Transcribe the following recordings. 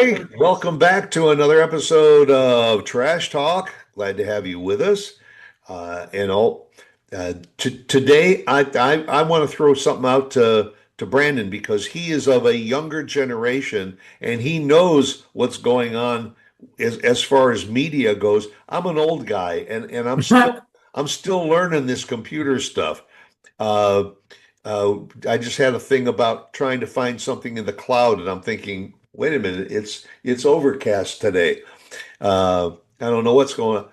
Hey, welcome back to another episode of Trash Talk. Glad to have you with us. And all today, I want to throw something out to Brandon because he is of a younger generation and he knows what's going on as far as media goes. I'm an old guy and I'm still learning this computer stuff. Uh, I just had a thing about trying to find something in the cloud, and I'm thinking, wait a minute, it's overcast today. I don't know what's going on,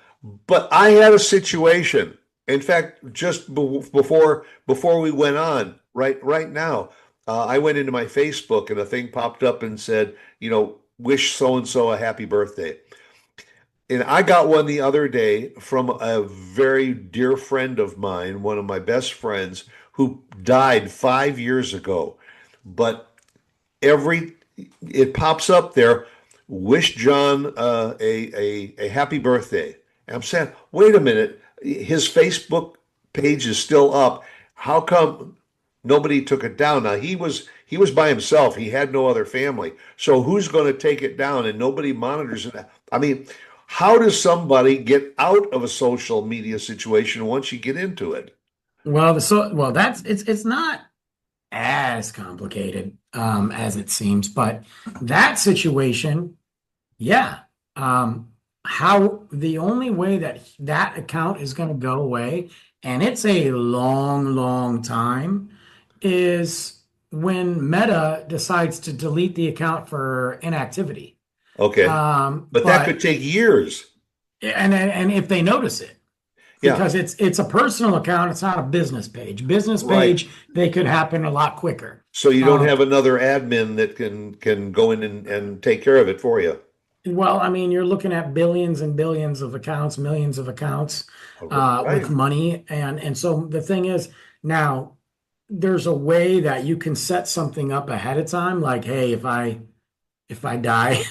but I had a situation. In fact, just before we went on, right now, I went into my Facebook and a thing popped up and said, wish so and so a happy birthday. And I got one the other day from a very dear friend of mine, one of my best friends, who died 5 years ago. But every it pops up there, wish John a happy birthday. And I'm saying, wait a minute, his Facebook page is still up. How come nobody took it down? Now he was by himself. He had no other family. So who's going to take it down? And nobody monitors it. I mean, how does somebody get out of a social media situation once you get into it? That's it's not as complicated as it seems, but that situation, yeah. How the only way that that account is going to go away, and it's a long, long time, is when Meta decides to delete the account for inactivity. Okay. Um, But that could but take years. and if they notice it, Yeah, because it's a personal account, it's not a business page. Business right. page, they could happen a lot quicker. So you don't Um, have another admin that can go in and take care of it for you. well, I mean, you're looking at billions and billions of accounts, millions of accounts with Right. money, and so the thing is now there's a way that you can set something up ahead of time, like, hey, if I die,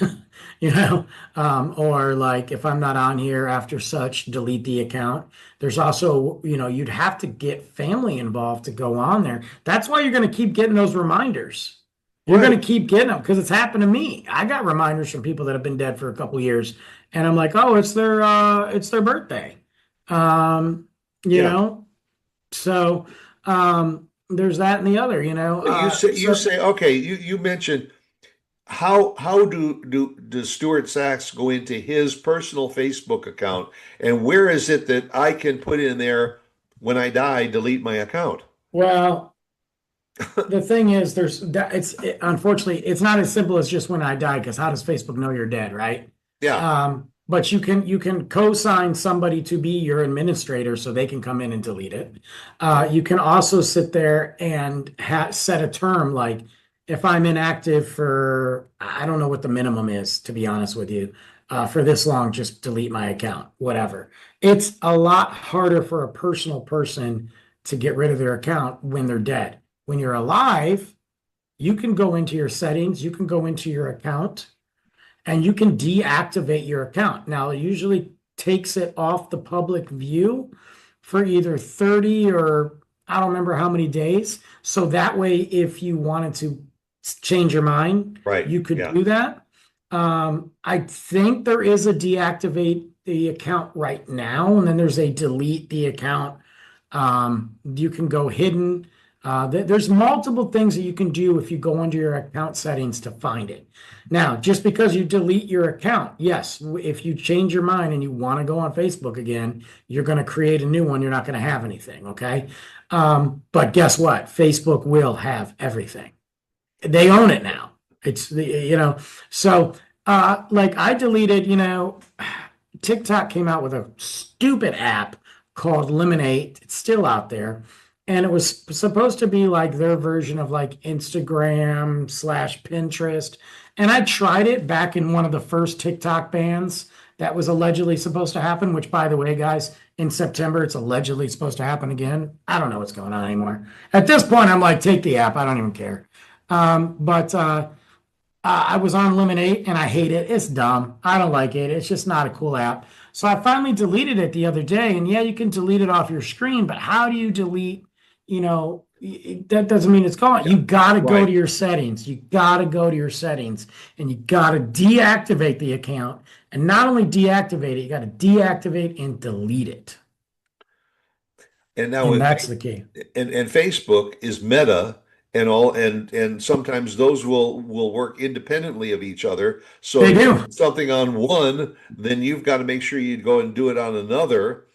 or like if I'm not on here after such, delete the account. There's also, you'd have to get family involved to go on there. That's why you're going to keep getting those reminders. You're Right. going to keep getting them because it's happened to me. I got reminders from people that have been dead for a couple years, and I'm like, oh, it's their birthday. Um, you Yeah. know, so there's that and the other, But you so. say okay, you mentioned how does Stuart Sax go into his personal Facebook account and where is it that I can put in there when I die, delete my account? Well, the thing is, unfortunately, it's not as simple as just when I die, because how does Facebook know you're dead, right? Yeah. But you can co-sign somebody to be your administrator so they can come in and delete it. You can also sit there and set a term like, if I'm inactive for, I don't know what the minimum is, to be honest with you, for this long, just delete my account, whatever. It's a lot harder for a personal person to get rid of their account when they're dead. When you're alive, you can go into your settings, you can go into your account, and you can deactivate your account. Now, it usually takes it off the public view for either 30 or I don't remember how many days. So that way, if you wanted to change your mind, Right. you could Yeah. do that. I think there is a deactivate the account right now, and then there's a delete the account. You can go hidden. There's multiple things that you can do if you go under your account settings to find it. Now, just because you delete your account, yes, if you change your mind and you want to go on Facebook again, you're going to create a new one. You're not going to have anything, okay? But guess what? Facebook will have everything. They own it now. It's so like I deleted, TikTok came out with a stupid app called Lemonade. It's still out there. And it was supposed to be like their version of like Instagram slash Pinterest. And I tried it back in one of the first TikTok bans that was allegedly supposed to happen, which, by the way, guys, in September, it's allegedly supposed to happen again. I don't know what's going on anymore. At this point, I'm like, take the app. I don't even care. But I was on Lemonade and I hate it. It's dumb. I don't like it. It's just not a cool app. So I finally deleted it the other day. And yeah, you can delete it off your screen, but how do you delete, That doesn't mean it's gone. Yeah. You got to go to Right. your settings. You got to go to your settings and you got to deactivate the account. And not only deactivate it, you got to deactivate and delete it. And now And that's the key. and Facebook is Meta and all and sometimes those will work independently of each other. So They if you do. do something on one, then you've got to make sure you go and do it on another.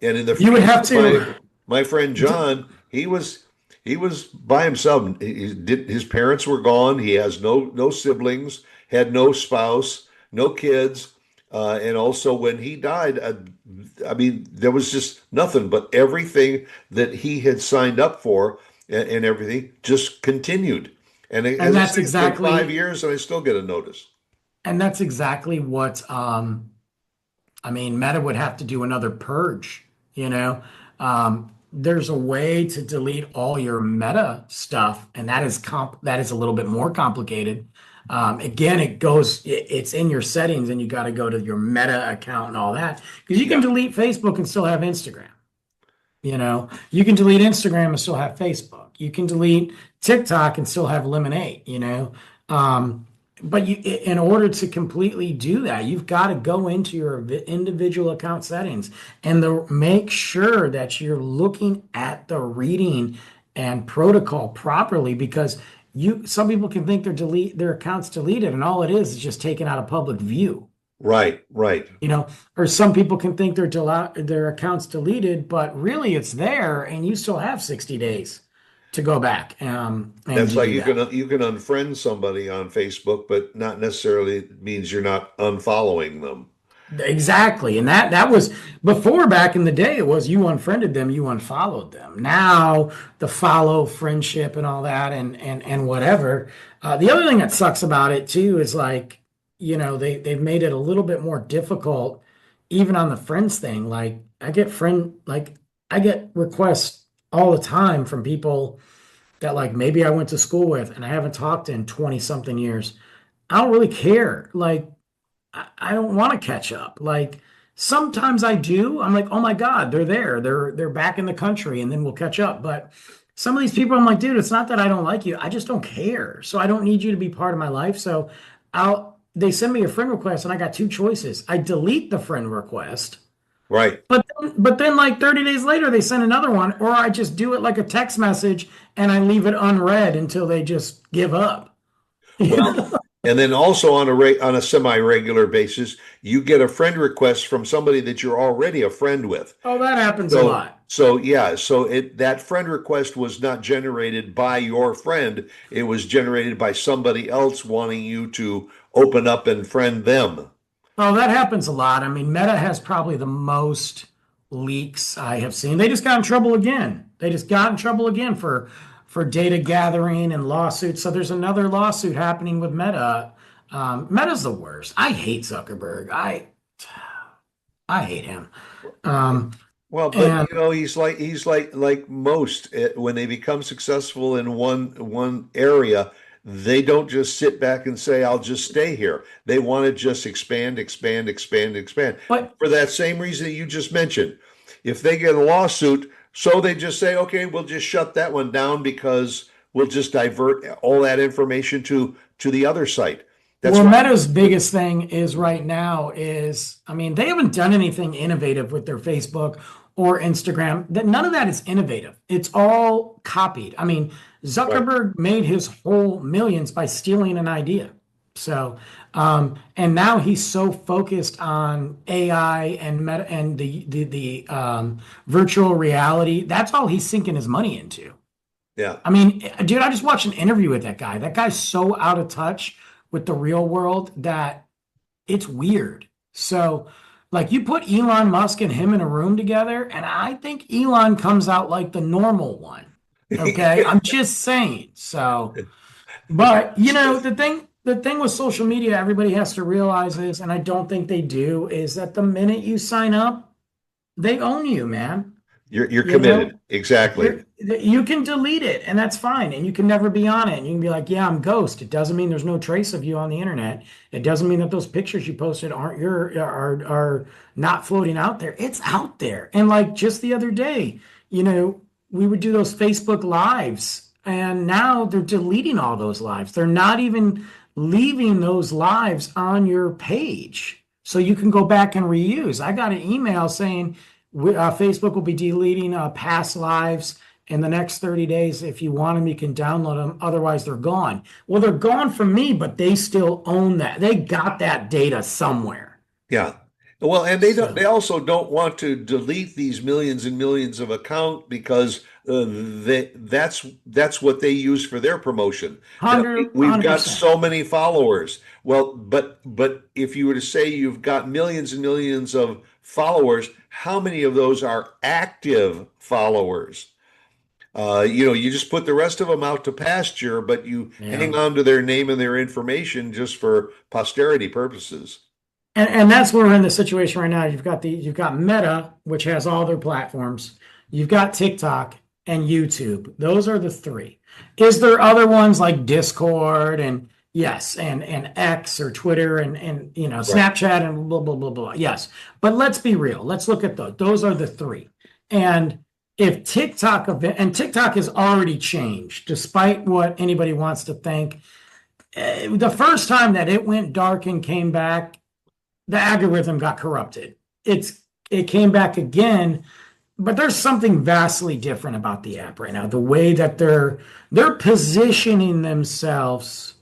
And in the You would case have of to. my friend John, he was by himself. His parents were gone. He has no siblings, had no spouse, no kids, and also when he died, I mean, there was just nothing. But everything that he had signed up for and everything just continued. And And as I that's say, it's been 5 years, exactly and I still get a notice. and that's exactly what I mean, Meta would have to do another purge, you know. There's a way to delete all your Meta stuff, and that is a little bit more complicated. Again, it's in your settings, and you got to go to your Meta account and all that because you can Yeah, delete Facebook and still have Instagram. You know, you can delete Instagram and still have Facebook. You can delete TikTok and still have Lemonade, you know. Um, but in order to completely do that, you've got to go into your individual account settings and make sure that you're looking at the reading and protocol properly because some people can think their accounts deleted and all it is just taken out of public view. right, right. You know, or some people can think their account's deleted, but really it's there and you still have 60 days to go back and That's like do that. you can unfriend somebody on Facebook, but not necessarily means you're not unfollowing them. Exactly. And that was before back in the day, it was you unfriended them, you unfollowed them. Now the follow friendship and all that and whatever. The other thing that sucks about it too is like, you know, they've made it a little bit more difficult even on the friends thing. Like I get requests all the time from people that like maybe I went to school with and I haven't talked in 20 something years. I don't really care. Like I don't want to catch up. Like sometimes I do. I'm like, oh my God, they're there. They're back in the country, and then we'll catch up. But some of these people, I'm like, dude, it's not that I don't like you. I just don't care. So I don't need you to be part of my life. So they send me a friend request, and I got two choices. I delete the friend request, Right. but then like 30 days later, they send another one, or I just do it like a text message and I leave it unread until they just give up. You Well, know? and then also on a semi-regular basis, you get a friend request from somebody that you're already a friend with. Oh, that happens a So lot. so yeah, so that friend request was not generated by your friend. It was generated by somebody else wanting you to open up and friend them. Oh, that happens a lot. I mean, Meta has probably the most leaks I have seen. They just got in trouble again. They just got in trouble again for data gathering and lawsuits. So there's another lawsuit happening with Meta. Meta's the worst. I hate Zuckerberg. I hate him. Um, Well, but and he's like most when they become successful in one area, they don't just sit back and say, "I'll just stay here." They want to just expand, expand, expand, expand. but For that same reason that you just mentioned. If they get a lawsuit, so they just say, "Okay, we'll just shut that one down because we'll just divert all that information to the other site." That's Well, why. Meta's biggest thing is right now is, I mean, they haven't done anything innovative with their Facebook or Instagram. That none of that is innovative. It's all copied. I mean, Right. Zuckerberg made his whole millions by stealing an idea. So, and now he's so focused on AI and meta and the virtual reality. That's all he's sinking his money into. Yeah. I mean, dude, I just watched an interview with that guy. That guy's so out of touch with the real world that it's weird. So, like, you put Elon Musk and him in a room together, and I think Elon comes out like the normal one. Okay. I'm just saying. So, but you know, the thing with social media, everybody has to realize is, and I don't think they do, is that the minute you sign up, they own you, man. You're You know, committed. Exactly. you can delete it and that's fine. And you can never be on it. And you can be like, yeah, I'm ghost. It doesn't mean there's no trace of you on the internet. It doesn't mean that those pictures you posted are not floating out there. It's out there. And like just the other day, you know, we would do those Facebook lives, and now they're deleting all those lives. They're not even leaving those lives on your page, so you can go back and reuse. I got an email saying Facebook will be deleting past lives in the next 30 days. If you want them, you can download them. Otherwise, they're gone. Well, they're gone from me, but they still own that. They got that data somewhere. Yeah. Well, and they So also don't want to delete these millions and millions of account because that's what they use for their promotion. That 100, we've got 100%. so many followers. Well, but if you were to say you've got millions and millions of followers, how many of those are active followers? You just put the rest of them out to pasture, but you Yeah. hang on to their name and their information just for posterity purposes. And that's where we're in the situation right now. You've got Meta, which has all their platforms. You've got TikTok and YouTube. Those are the three. Is there other ones like Discord and yes, and X or Twitter and Right. Snapchat and blah blah blah blah. Yes. But let's be real. Let's look at those. Those are the three. And if TikTok has already changed, despite what anybody wants to think, the first time that it went dark and came back, the algorithm got corrupted. It came back again, but there's something vastly different about the app right now. The way that they're positioning themselves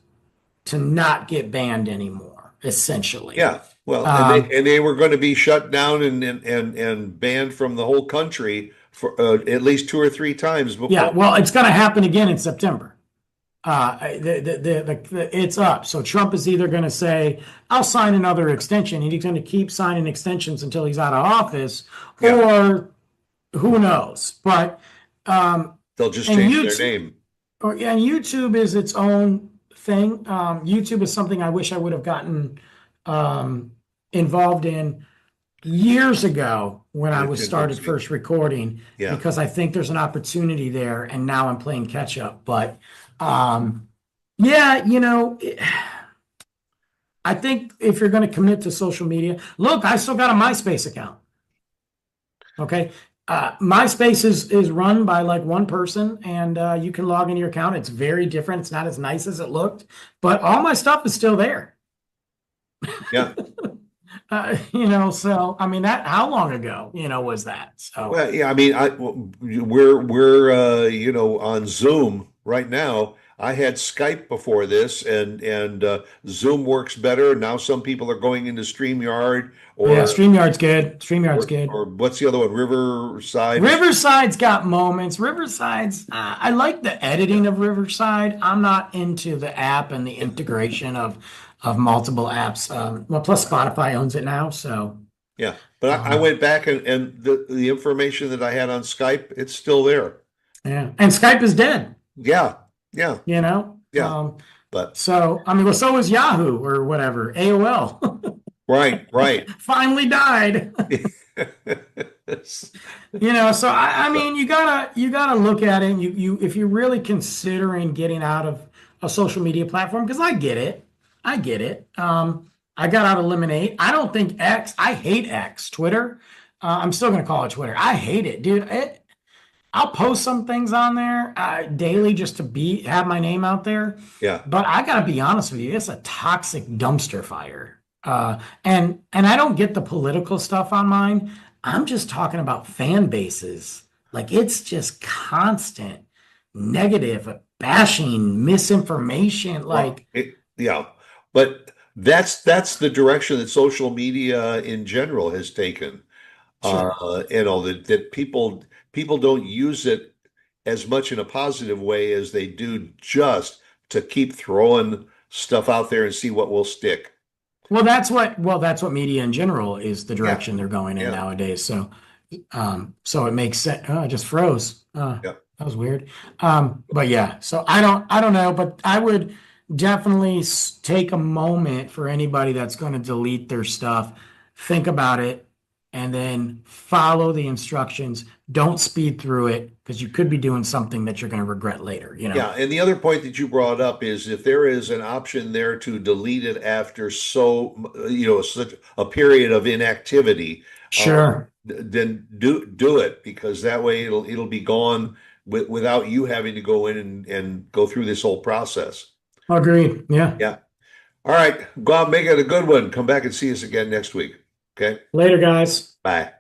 to not get banned anymore, essentially. Yeah. Well, and they Um, and they were going to be shut down and banned from the whole country for at least two or three times yeah, before. well, it's going to happen again in September. It's up. So Trump is either going to say, "I'll sign another extension," and he's going to keep signing extensions until he's out of office, Yeah. or who knows? But They'll just and change their YouTube, name. and YouTube is its own thing. YouTube is something I wish I would have gotten um, involved in years ago when I was started Interesting. first recording, Yeah. because I think there's an opportunity there, and now I'm playing catch up. But um, yeah, I think if you're going to commit to social media, look, I still got a MySpace account. Okay. MySpace is run by like one person, and you can log into your account. It's very different. It's not as nice as it looked, but all my stuff is still there. Yeah. So I mean, that how long ago, was that? So Well, yeah, I mean, we're on Zoom right now. I had Skype before this, and Zoom works better. Now some people are going into StreamYard yeah, or StreamYard's good. StreamYard's good. or what's the other one? Riverside. Riverside's got moments. I like the editing of Riverside. I'm not into the app and the integration of multiple apps. Well, plus Spotify owns it now, so Yeah, but I um, went back and the information that I had on Skype, it's still there. yeah. And Skype is dead, Yeah, yeah, you know. yeah. But So I mean, well, so is Yahoo or whatever. AOL right, right. finally died. So I mean, you gotta look at it. And you if you're really considering getting out of a social media platform, because I get it. I got out of Lemonade. I don't think X. I hate X. Twitter. I'm still gonna call it Twitter. I hate it, dude. I'll post some things on there daily just to have my name out there. Yeah, But I gotta be honest with you, it's a toxic dumpster fire. And I don't get the political stuff on mine. I'm just talking about fan bases. Like it's just constant negative bashing, misinformation. well, Like, yeah. But that's the direction that social media in general has taken. sure. That people don't use it as much in a positive way as they do just to keep throwing stuff out there and see what will stick. Well, that's what media in general is the Yeah, direction they're going in yeah, nowadays. So it makes sense. Oh, I just froze. yeah. That was weird. But yeah, so I don't know, but I would definitely take a moment for anybody that's going to delete their stuff. Think about it and then follow the instructions. Don't speed through it because you could be doing something that you're going to regret later, Yeah, and the other point that you brought up is if there is an option there to delete it after such a period of inactivity, uh, Sure. then do it, because that way it'll be gone without you having to go in and go through this whole process. Agreed. Yeah. Yeah. All right. Go out, make it a good one. Come back and see us again next week. Okay. Later, guys. Bye.